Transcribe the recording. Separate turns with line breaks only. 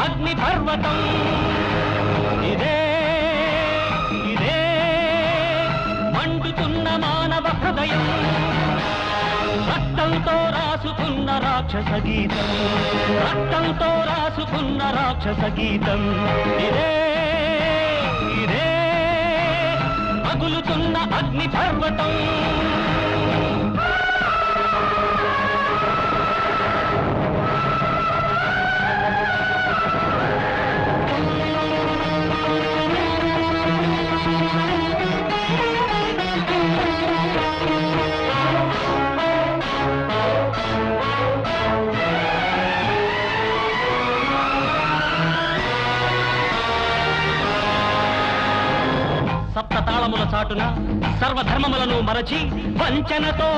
అగ్ని పర్వతం ఇదే ఇదే మండుతున్న మానవ హృదయం రక్తంతో రాసుకున్న రాక్షస గీతం రక్తంతో రాసుకున్న రాక్షస గీతం ఇదే ఇదే పగులుతున్న అగ్ని పర్వతం సప్తతాళముల చాటున సర్వధర్మములను మరచి వంచనతో